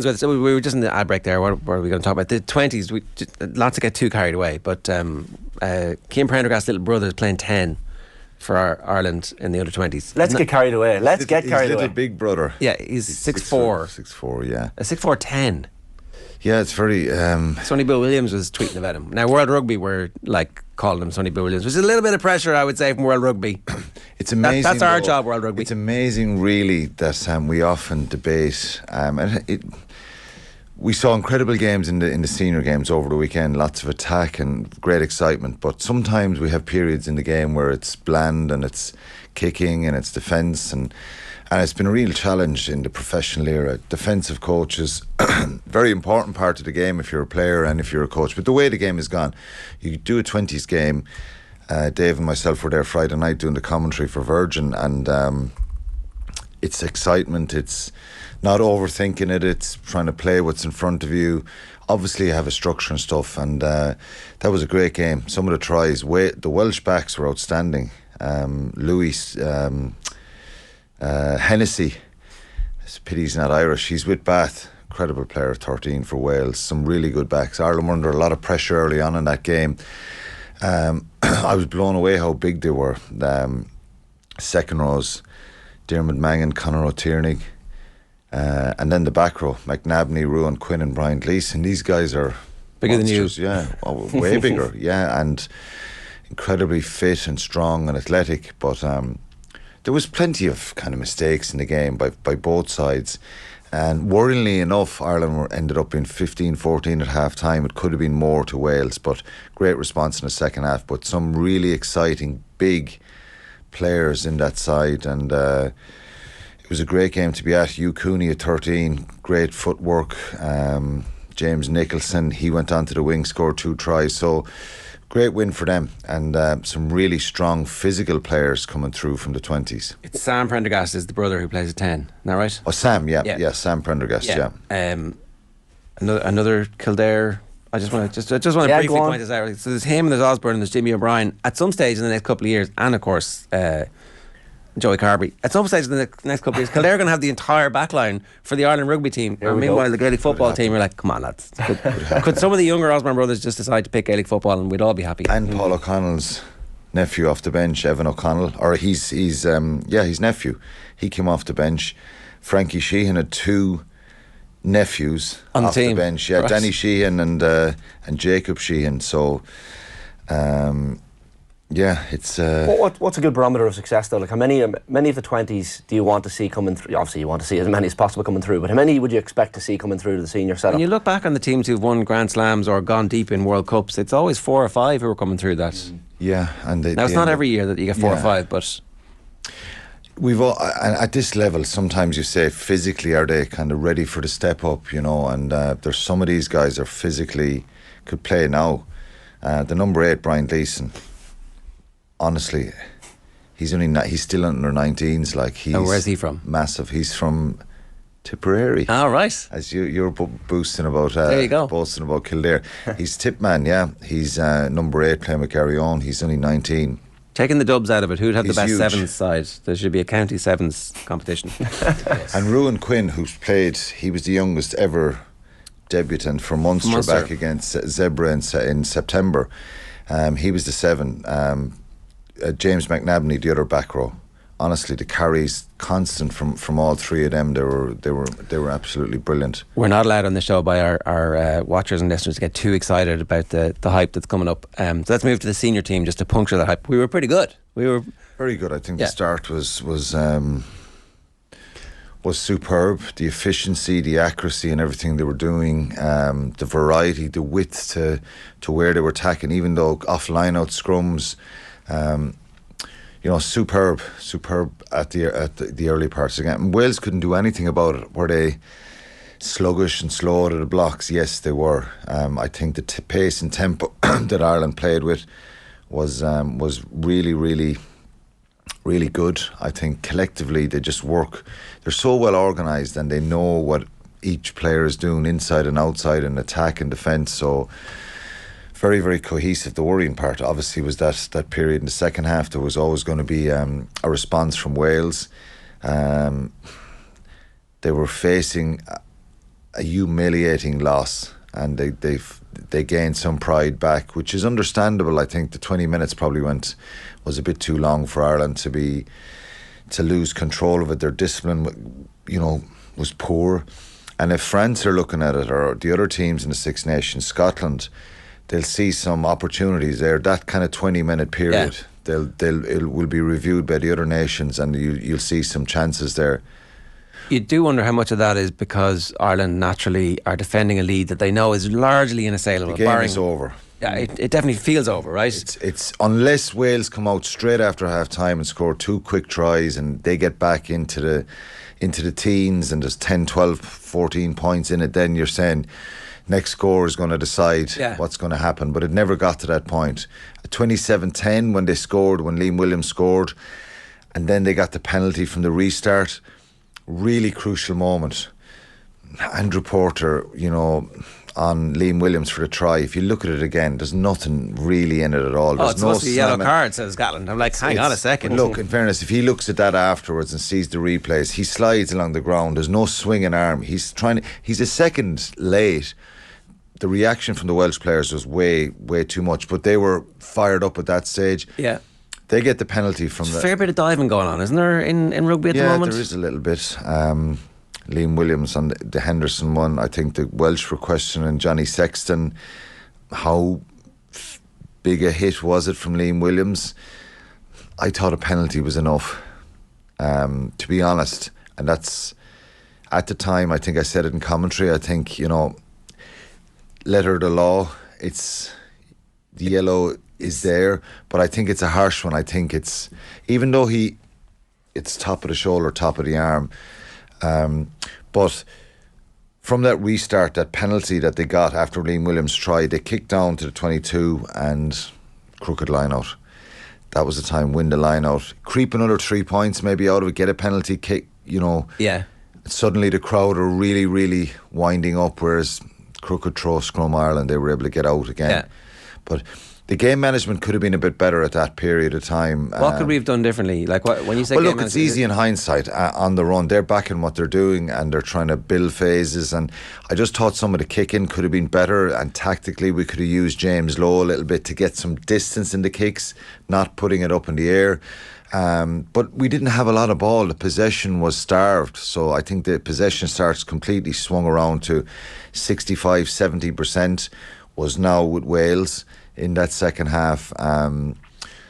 So we were just in the ad break there. What are we going to talk about? The 20s. Lots to get too carried away. But Cian Prendergast's little brother is playing 10 for Ireland in the under 20s. Let's get carried away. Let's get carried away. His little big brother. Yeah, he's 6'4". 6'4", yeah. A 6'4", 10. Yeah, it's very... Sonny Bill Williams was tweeting about him. Now, World Rugby were calling him Sonny Bill Williams, which is a little bit of pressure, I would say, from World Rugby. It's amazing. That's our job, World Rugby. It's amazing, really, that we often debate. We saw incredible games in the senior games over the weekend, lots of attack and great excitement. But sometimes we have periods in the game where it's bland and it's kicking and it's defence and it's been a real challenge in the professional era. Defensive coaches, very important part of the game if you're a player and if you're a coach. But the way the game has gone, you do a 20s game. Dave and myself were there Friday night doing the commentary for Virgin, and it's excitement. It's not overthinking it. It's trying to play what's in front of you. Obviously, you have a structure and stuff, and that was a great game. Some of the tries, the Welsh backs were outstanding. Louis Hennessy, it's a pity he's not Irish. He's with Bath, incredible player, 13 for Wales. Some really good backs. Ireland were under a lot of pressure early on in that game. I was blown away how big they were. Second rows, Diarmuid Mangan, Conor O'Tierney, and then the back row, McNabney, Ruan Quinn, Brian Gleeson. These guys are bigger monsters, than you. Yeah, way bigger. Yeah, and incredibly fit and strong and athletic. But there was plenty of kind of mistakes in the game by both sides. And worryingly enough, Ireland ended up in 15-14 at half time. It could have been more to Wales, but great response in the second half. But some really exciting, big players in that side. And it was a great game to be at. Hugh Cooney at 13, great footwork. James Nicholson, he went on to the wing, scored 2 tries. So great win for them, and some really strong physical players coming through from the 20s. It's Sam Prendergast is the brother who plays at 10, isn't that right? Oh, Sam, yeah, Sam Prendergast, yeah. Another Kildare. I just want to briefly point this out. So there's him, and there's Osborne, and there's Jimmy O'Brien. At some stage in the next couple of years, and of course Joey Carberry. At some stage in the next couple of years, Kildare are going to have the entire backline for the Ireland rugby team. And meanwhile, the Gaelic football team are like, come on, lads. Could some of the younger Osborne brothers just decide to pick Gaelic football and we'd all be happy? And Paul O'Connell's nephew off the bench, Evan O'Connell, or his nephew. He came off the bench. Frankie Sheehan had 2 nephews on off the team. The bench. Yeah, right. Danny Sheehan and Jacob Sheehan. So yeah, it's... What's a good barometer of success, though? Like, how many of the 20s do you want to see coming through? Obviously, you want to see as many as possible coming through, but how many would you expect to see coming through to the senior setup? When you look back on the teams who've won Grand Slams or gone deep in World Cups, it's always 4 or 5 who are coming through that. Yeah, and now it's not every year that you get 4 or 5, but... We've all, at this level, sometimes you say physically, are they kind of ready for the step up, you know? And there's some of these guys are physically could play now. The number 8, Brian Gleeson, honestly, he's still under 19s. Like, he's where's he from? Massive. He's from Tipperary. Oh, right. As you're boasting about, there you go. Boasting about Kildare. He's tip man. Yeah, he's number 8 playing with Garryowen. He's only 19. Taking the dubs out of it, who'd have the best huge. sevens side? There should be a county sevens competition. Yes. And Ruan Quinn, who's played, he was the youngest ever debutant for Munster. Back against Zebra in September. He was the 7. James McNabney, the other back row. Honestly, the carries constant from all 3 of them. They were absolutely brilliant. We're not allowed on the show by our watchers and listeners to get too excited about the hype that's coming up. So let's move to the senior team just to puncture that hype. We were pretty good. We were very good. I think the start was superb. The efficiency, the accuracy, and everything they were doing. The variety, the width to where they were attacking, even though off line out scrums. Superb at the early parts again. And Wales couldn't do anything about it. Were they sluggish and slow to the blocks? Yes, they were. I think the pace and tempo that Ireland played with was really, really, really good. I think collectively they just work. They're so well organised and they know what each player is doing inside and outside in attack and defence. So very, very cohesive. The worrying part, obviously, was that period in the second half. There was always going to be a response from Wales. They were facing a humiliating loss, and they gained some pride back, which is understandable. I think the 20 minutes probably was a bit too long for Ireland to lose control of it. Their discipline, was poor. And if France are looking at it, or the other teams in the Six Nations, Scotland, they'll see some opportunities there. That kind of 20-minute period, it will be reviewed by the other nations, and you'll see some chances there. You do wonder how much of that is because Ireland naturally are defending a lead that they know is largely unassailable. The game is over. Yeah, it definitely feels over, right? It's unless Wales come out straight after half time and score 2 quick tries and they get back into the teens and there's 10, 12, 14 points in it, then you're saying next score is going to decide what's going to happen. But it never got to that point. At 27-10 when Liam Williams scored, and then they got the penalty from the restart. Really crucial moment. Andrew Porter, on Liam Williams for the try. If you look at it again, there's nothing really in it at all. There's it's supposed to be a yellow card, says Gatland. I'm like, hang on a second. Look, in fairness, if he looks at that afterwards and sees the replays, he slides along the ground. There's no swinging arm. He's a second late. The reaction from the Welsh players was way, way too much, but they were fired up at that stage. Yeah. They get the penalty from There's a fair bit of diving going on, isn't there, in rugby at the moment? Yeah, there is a little bit. Liam Williams on the Henderson one. I think the Welsh were questioning Johnny Sexton. How big a hit was it from Liam Williams? I thought a penalty was enough, to be honest. And that's, at the time, I think I said it in commentary, I think, letter of the law, it's the yellow is there, but I think it's a harsh one. I think it's, even though it's top of the shoulder, top of the arm, but from that restart, that penalty that they got after Liam Williams tried, they kicked down to the 22 and crooked line out. That was the time, win the line out, creep another 3 points maybe out of it, get a penalty kick, Yeah. Suddenly the crowd are really, really winding up, whereas crooked throw scrum Ireland, they were able to get out again. Yeah. But the game management could have been a bit better at that period of time. What could we have done differently? Like when you say well, game look, it's easy in hindsight. On the run, they're backing what they're doing and they're trying to build phases. And I just thought some of the kicking could have been better. And tactically, we could have used James Lowe a little bit to get some distance in the kicks, not putting it up in the air. But we didn't have a lot of ball. The possession was starved. So I think the possession starts completely swung around to 65-70% was now with Wales in that second half.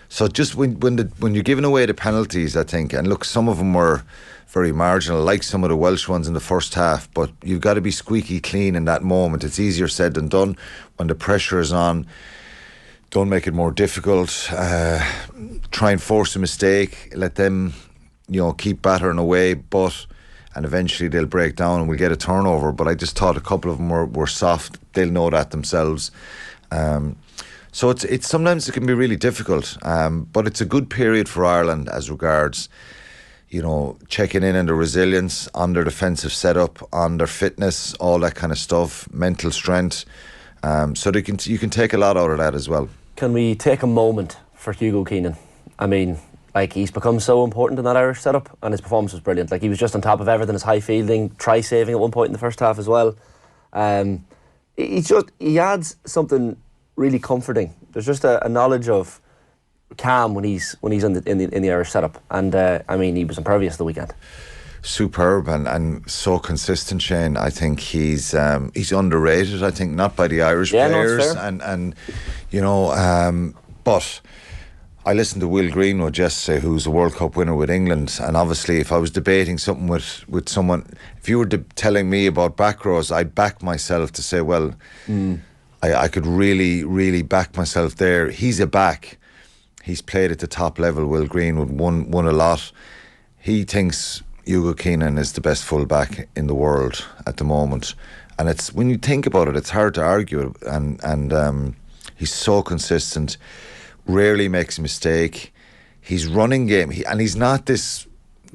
So just when you're giving away the penalties, I think, and look, some of them were very marginal, like some of the Welsh ones in the first half, but you've got to be squeaky clean in that moment. It's easier said than done. When the pressure is on, don't make it more difficult. Try and force a mistake, let them keep battering away, and eventually they'll break down and we'll get a turnover. But I just thought a couple of them were soft. They'll know that themselves. So it's sometimes it can be really difficult, but it's a good period for Ireland as regards, checking in on the resilience, on their defensive setup, on their fitness, all that kind of stuff, mental strength. So you can take a lot out of that as well. Can we take a moment for Hugo Keenan? I mean, he's become so important in that Irish setup, and his performance was brilliant. He was just on top of everything, his high fielding, try saving at one point in the first half as well. He adds something really comforting. There's just a knowledge of calm when he's in the Irish setup, and he was impervious the weekend. Superb and so consistent, Shane. I think he's underrated. I think not by the Irish players, but I listened to Will Greenwood yesterday, who's a World Cup winner with England, and obviously if I was debating something with someone, if you were telling me about back rows, I'd back myself to say, well, I could really, really back myself there. He's a back. He's played at the top level. Will Greenwood won a lot. He thinks Hugo Keenan is the best fullback in the world at the moment, and it's, when you think about it, it's hard to argue. And he's so consistent. Rarely makes a mistake. He's running game, and he's not this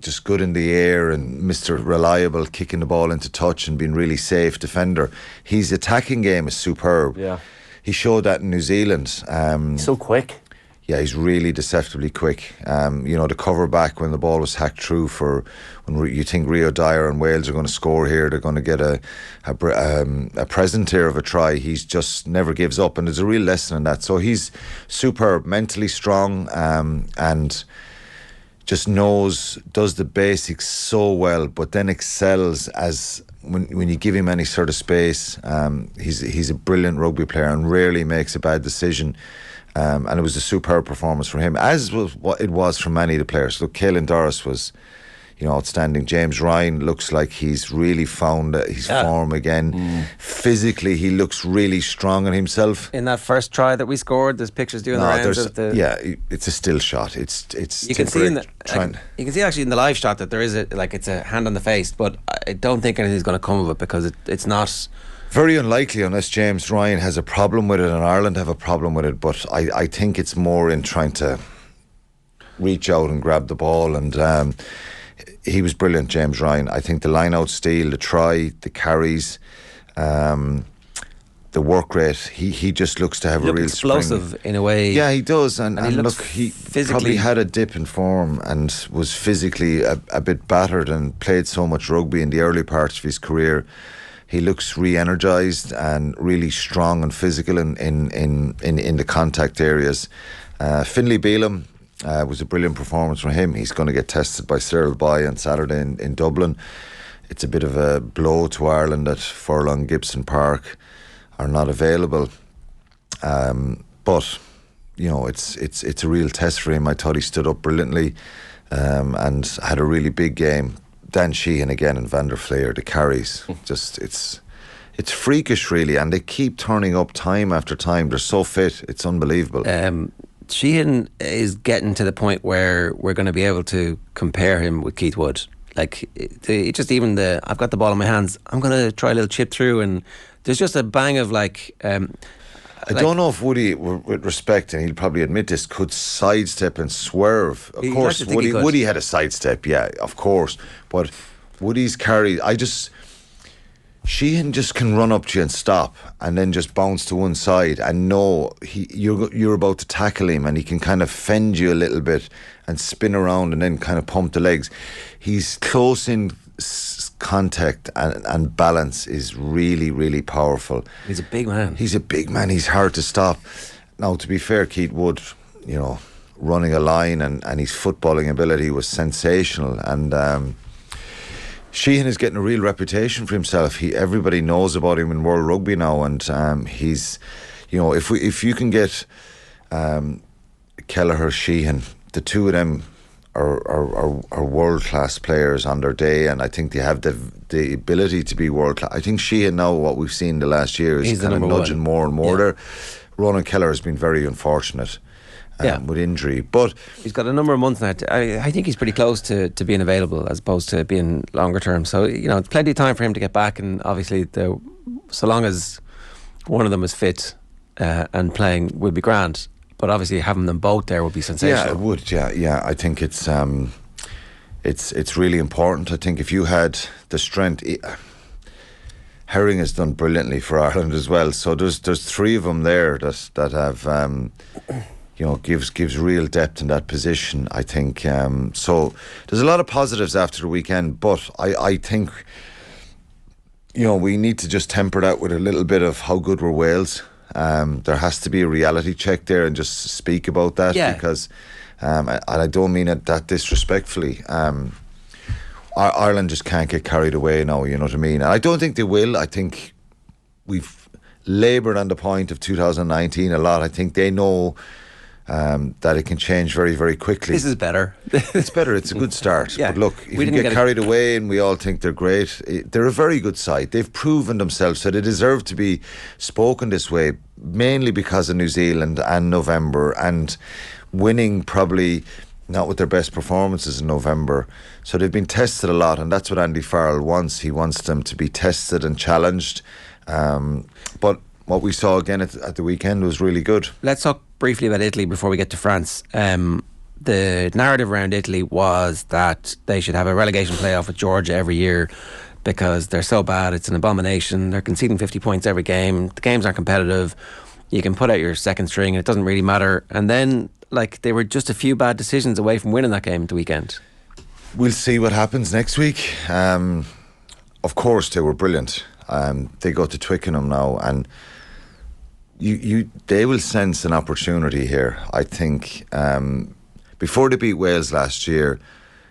just good in the air and Mr. Reliable, kicking the ball into touch and being really safe defender. His attacking game is superb. Yeah, he showed that in New Zealand. So quick. Yeah, he's really deceptively quick. The cover back when the ball was hacked through for when you think Rio Dyer and Wales are going to score here, they're going to get a present here of a try. He's just never gives up, and there's a real lesson in that. So he's superb, mentally strong, and just does the basics so well, but then excels as when you give him any sort of space. He's a brilliant rugby player and rarely makes a bad decision. And it was a superb performance from him, as was what it was from many of the players. Look, Caelan Doris was, outstanding. James Ryan looks like he's really found his form again. Physically, he looks really strong in himself. In that first try that we scored, there's pictures doing the rounds of the. Yeah, it's a still shot. It's. You can see you can see actually in the live shot that there is it's a hand on the face, but I don't think anything's going to come of it because it's not. Very unlikely unless James Ryan has a problem with it and Ireland have a problem with it, but I think it's more in trying to reach out and grab the ball, and he was brilliant, James Ryan. I think the line-out steal, the try, the carries, the work rate, he just looks to have a real explosive spring. In a way. Yeah, he does, and look, he physically probably had a dip in form and was physically a bit battered and played so much rugby in the early parts of his career. He looks re-energised and really strong and physical in the contact areas. Finlay Bealham was a brilliant performance from him. He's going to get tested by Cyril Boy on Saturday in Dublin. It's a bit of a blow to Ireland that Furlong Gibson Park are not available. But it's a real test for him. I thought he stood up brilliantly and had a really big game. Dan Sheehan again and Van der Fleer, the carries, just it's freakish really, and they keep turning up time after time. They're so fit, it's unbelievable. Sheehan is getting to the point where we're going to be able to compare him with Keith Wood. Like I've got the ball in my hands, I'm going to try a little chip through, and there's just a bang of I don't know if Woody, with respect, and he'll probably admit this, could sidestep and swerve. Of course, Woody had a sidestep, yeah, of course. But Woody's carry, Sheehan just can run up to you and stop, and then just bounce to one side, and know you're about to tackle him, and he can kind of fend you a little bit and spin around, and then kind of pump the legs. He's close in contact and balance is really, really powerful. He's a big man. He's hard to stop. Now, to be fair, Keith Wood, running a line and his footballing ability was sensational, and Sheehan is getting a real reputation for himself. Everybody knows about him in World Rugby now, and he's, if you can get Kelleher, Sheehan, the two of them are world-class players on their day, and I think they have the ability to be world-class. I think Sheehan now, what we've seen the last year, is kind of nudging more and more there. Ronan Kelleher has been very unfortunate with injury, but he's got a number of months now. I think he's pretty close to being available as opposed to being longer term, so it's plenty of time for him to get back, and obviously so long as one of them is fit and playing will be grand. But obviously having them both there would be sensational. Yeah, it would. Yeah. I think it's really important. I think if you had the strength, Herring has done brilliantly for Ireland as well. So there's three of them there that have gives real depth in that position. I think so. There's a lot of positives after the weekend, but I think we need to just temper that with a little bit of how good were Wales. There has to be a reality check there and just speak about that, because and I don't mean it that disrespectfully. Ireland just can't get carried away now, you know what I mean? And I don't think they will. I think we've laboured on the point of 2019 a lot. I think they know that it can change very, very quickly. This is better. It's better. It's a good start. But look, if you get carried away and we all think they're great, they're a very good side. They've proven themselves that they deserve to be spoken this way, mainly because of New Zealand and November, and winning probably not with their best performances in November. So they've been tested a lot, and that's what Andy Farrell wants. He wants them to be tested and challenged. But what we saw again at the weekend was really good. Let's talk briefly about Italy before we get to France. The narrative around Italy was that they should have a relegation playoff with Georgia every year because they're so bad, it's an abomination. They're conceding 50 points every game. The games aren't competitive. You can put out your second string and it doesn't really matter. And then like they were just a few bad decisions away from winning that game at the weekend. We'll see what happens next week. Of course, they were brilliant. They go to Twickenham now, and they will sense an opportunity here. I think before they beat Wales last year,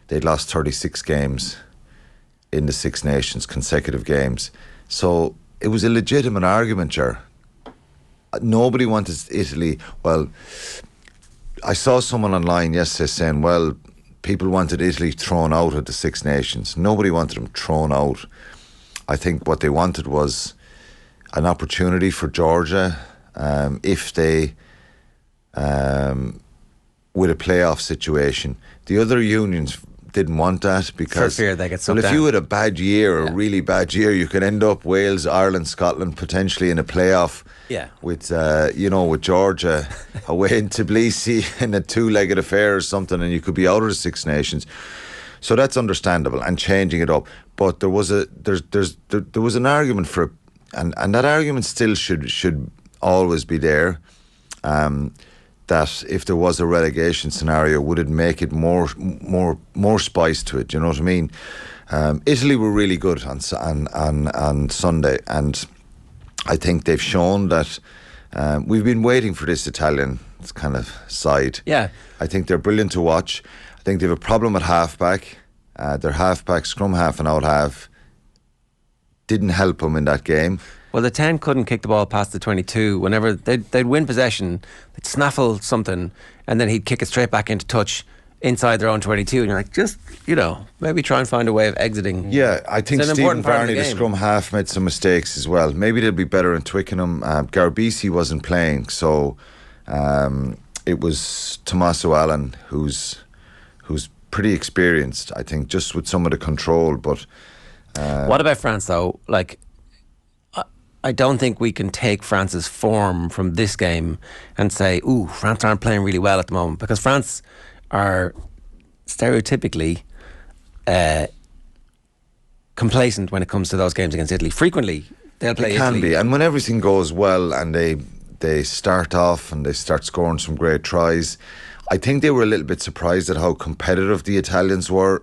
they'd lost 36 games in the Six Nations, consecutive games. So it was a legitimate argument, Ger. Nobody wanted Italy. Well, I saw someone online yesterday saying, well, people wanted Italy thrown out of the Six Nations. Nobody wanted them thrown out. I think what they wanted was an opportunity for Georgia if they, with a playoff situation. The other unions didn't want that because for fear they get sucked if down. you had a bad year, a really bad year, you could end up Wales, Ireland, Scotland potentially in a playoff. Yeah. With with Georgia away in Tbilisi in a two-legged affair or something, and you could be out of the Six Nations. So that's understandable and changing it up. But there was an argument for it, and that argument still should always be there. That if there was a relegation scenario, would it make it more spice to it? Do you know what I mean? Italy were really good on Sunday, and I think they've shown that we've been waiting for this Italian kind of side. Yeah. I think they're brilliant to watch. I think they have a problem at halfback. Their halfback, scrum half and out half, didn't help them in that game. Well, the 10 couldn't kick the ball past the 22. Whenever they'd win possession, they'd snaffle something, and then he'd kick it straight back into touch inside their own 22. And you're like, just, maybe try and find a way of exiting. Yeah, I think Stephen Varney, the scrum half, made some mistakes as well. Maybe they'll be better in Twickenham. Garbisi wasn't playing, so it was Tommaso Allen, who's pretty experienced, I think, just with some of the control. But what about France, though? Like, I don't think we can take France's form from this game and say, ooh, France aren't playing really well at the moment, because France are stereotypically complacent when it comes to those games against Italy. Frequently, they'll play Italy. Can be, and when everything goes well and they start off and they start scoring some great tries, I think they were a little bit surprised at how competitive the Italians were.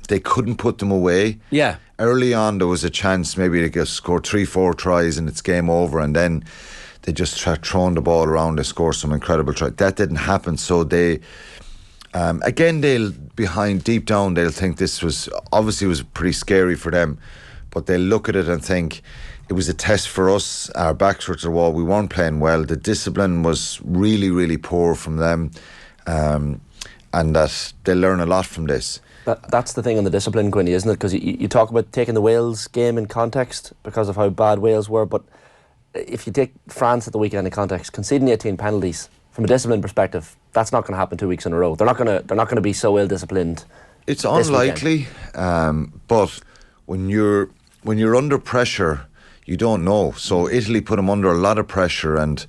They couldn't put them away. Yeah. Early on, there was a chance maybe to score 3-4 tries and it's game over, and then they just throwing the ball around, they score some incredible tries. That didn't happen, so they again, deep down they'll think this was pretty scary for them, but they'll look at it and think it was a test for us. Our backs were to the wall, we weren't playing well, the discipline was really, really poor from them, and that they'll learn a lot from this. That's the thing on the discipline, Quinny, isn't it? Because you talk about taking the Wales game in context because of how bad Wales were, but if you take France at the weekend in context, conceding 18 penalties from a discipline perspective, that's not going to happen 2 weeks in a row. They're not going to be so ill disciplined. It's unlikely, but when you're under pressure, you don't know. So Italy put them under a lot of pressure, and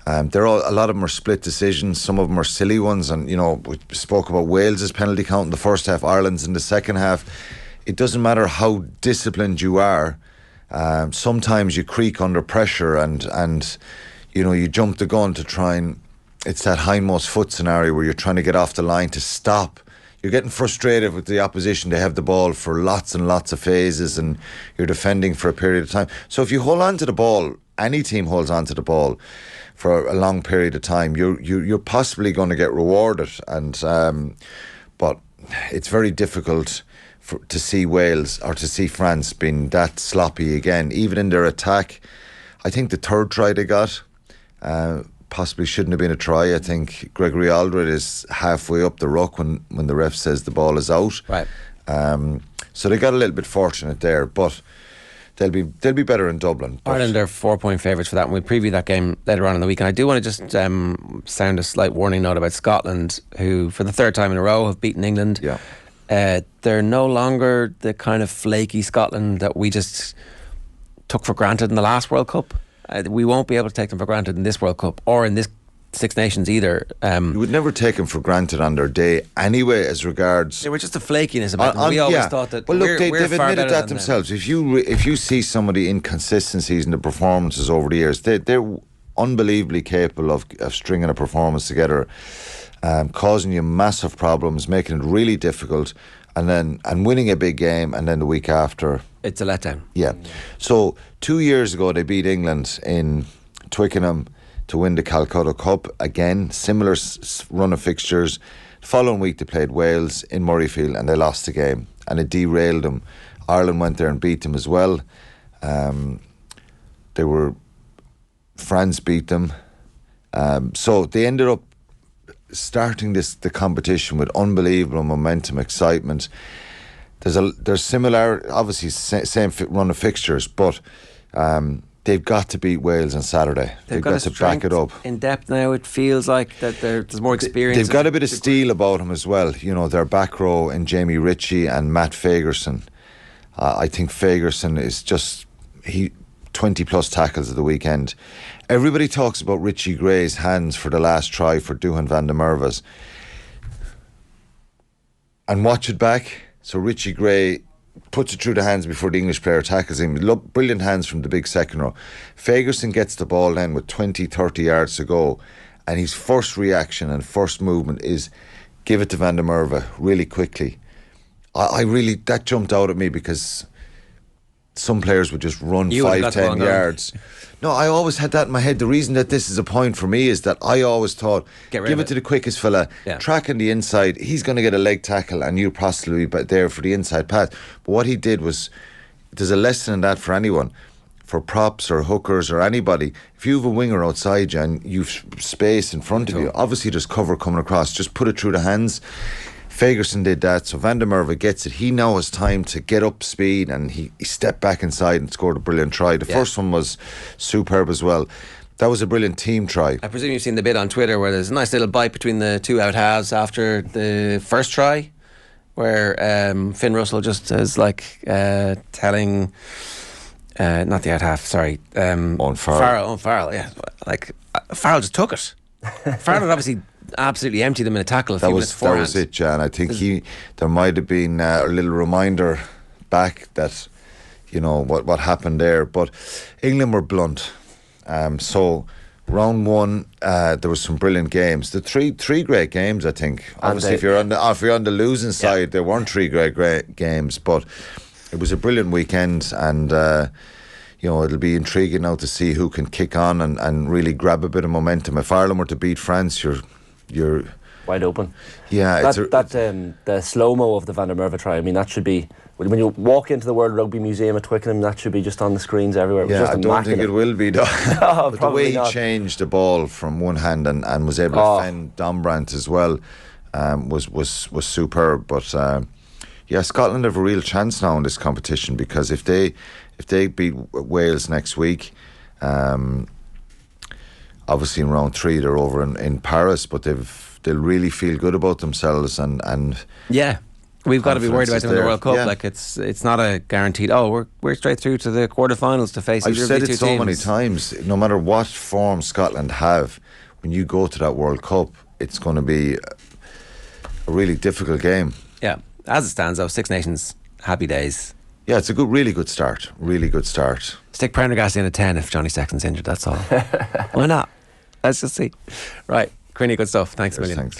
a lot of them are split decisions. Some of them are silly ones, and we spoke about Wales's penalty count in the first half, Ireland's in the second half. It doesn't matter how disciplined you are. Sometimes you creak under pressure, and you jump the gun to try and. It's that hindmost foot scenario where you're trying to get off the line to stop. You're getting frustrated with the opposition. They have the ball for lots and lots of phases, and you're defending for a period of time. So if you hold on to the ball, any team holds on to the ball for a long period of time, you're possibly going to get rewarded. And but it's very difficult to see Wales or to see France being that sloppy again, even in their attack. I think the third try they got possibly shouldn't have been a try. I think Gregory Aldred is halfway up the ruck when the ref says the ball is out. Right. So they got a little bit fortunate there, but they'll be better in Dublin. Ireland are 4-point favourites for that, and we'll preview that game later on in the week. And I do want to just sound a slight warning note about Scotland, who for the third time in a row have beaten England. Yeah. They're no longer the kind of flaky Scotland that we just took for granted in the last World Cup. We won't be able to take them for granted in this World Cup or in this Six Nations either. You would never take them for granted on their day anyway, as regards. There was just a flakiness about them. We always thought that. Well, look, they've admitted that them themselves. If you see some of the inconsistencies in the performances over the years, they're unbelievably capable of stringing a performance together. causing you massive problems, making it really difficult, and winning a big game, and then the week after it's a letdown. Yeah. So 2 years ago they beat England in Twickenham to win the Calcutta Cup. Again, similar run of fixtures. The following week they played Wales in Murrayfield and they lost the game, and it derailed them. Ireland went there and beat them as well. France beat them. So they ended up starting the competition with unbelievable momentum, excitement. There's similar, obviously same run of fixtures, but they've got to beat Wales on Saturday. They've got to back it up. In depth now, it feels like that there's more experience. They've got a bit of steel about them as well. You know, their back row in Jamie Ritchie and Matt Fagerson. I think Fagerson is just 20 plus tackles at the weekend. Everybody talks about Richie Gray's hands for the last try for Duhan van der Merwe's. And watch it back. So Richie Gray puts it through the hands before the English player tackles him. Look, brilliant hands from the big second row. Fagerson gets the ball then with 20, 30 yards to go, and his first reaction and first movement is give it to Van der Merwe really quickly. I really, that jumped out at me because some players would just run 5-10 yards. No, I always had that in my head. The reason that this is a point for me is that I always thought, give it to the quickest fella, tracking the inside, he's going to get a leg tackle and you'll possibly be there for the inside pass. But what he did was, there's a lesson in that for anyone, for props or hookers or anybody. If you have a winger outside you and you've space in front of you, obviously there's cover coming across, just put it through the hands. Fagerson did that, so Van der Merwe gets it. He now has time to get up speed, and he stepped back inside and scored a brilliant try. The first one was superb as well. That was a brilliant team try. I presume you've seen the bit on Twitter where there's a nice little bite between the two out halves after the first try, where Finn Russell just is like telling not the out half, sorry, Owen Farrell, yeah, like Farrell just took it. Farrell had obviously absolutely emptied them in a tackle that was it, Jan. I think there might have been a little reminder back that, you know, what happened there, but England were blunt. So round one, there was some brilliant games. The three great games, I think. Obviously, if you're on the losing side, there weren't three great games, but it was a brilliant weekend, and you know, it'll be intriguing now to see who can kick on and really grab a bit of momentum. If Ireland were to beat France, you're wide open. Yeah, the slow-mo of the Van der Merwe try, I mean, that should be, when you walk into the World Rugby Museum at Twickenham, that should be just on the screens everywhere. I don't think it will be though. No, but the way he changed the ball from one hand and was able to fend Dombrandt as well was superb. But yeah, Scotland have a real chance now in this competition, because if they beat Wales next week, obviously in round 3 they're over in Paris, but they'll really feel good about themselves, and yeah, we've got to be worried about them in the World Cup. Like it's not a guaranteed, we're straight through to the quarterfinals to face. I've said it so many times, no matter what form Scotland have, when you go to that World Cup, it's going to be a really difficult game. Yeah, as it stands though, Six Nations, happy days. Yeah, it's a really good start. Stick Prendergast in at 10 if Johnny Sexton's injured, that's all. Why not? Let's just see. Right, Quinny, good stuff. Thanks a million. Thanks.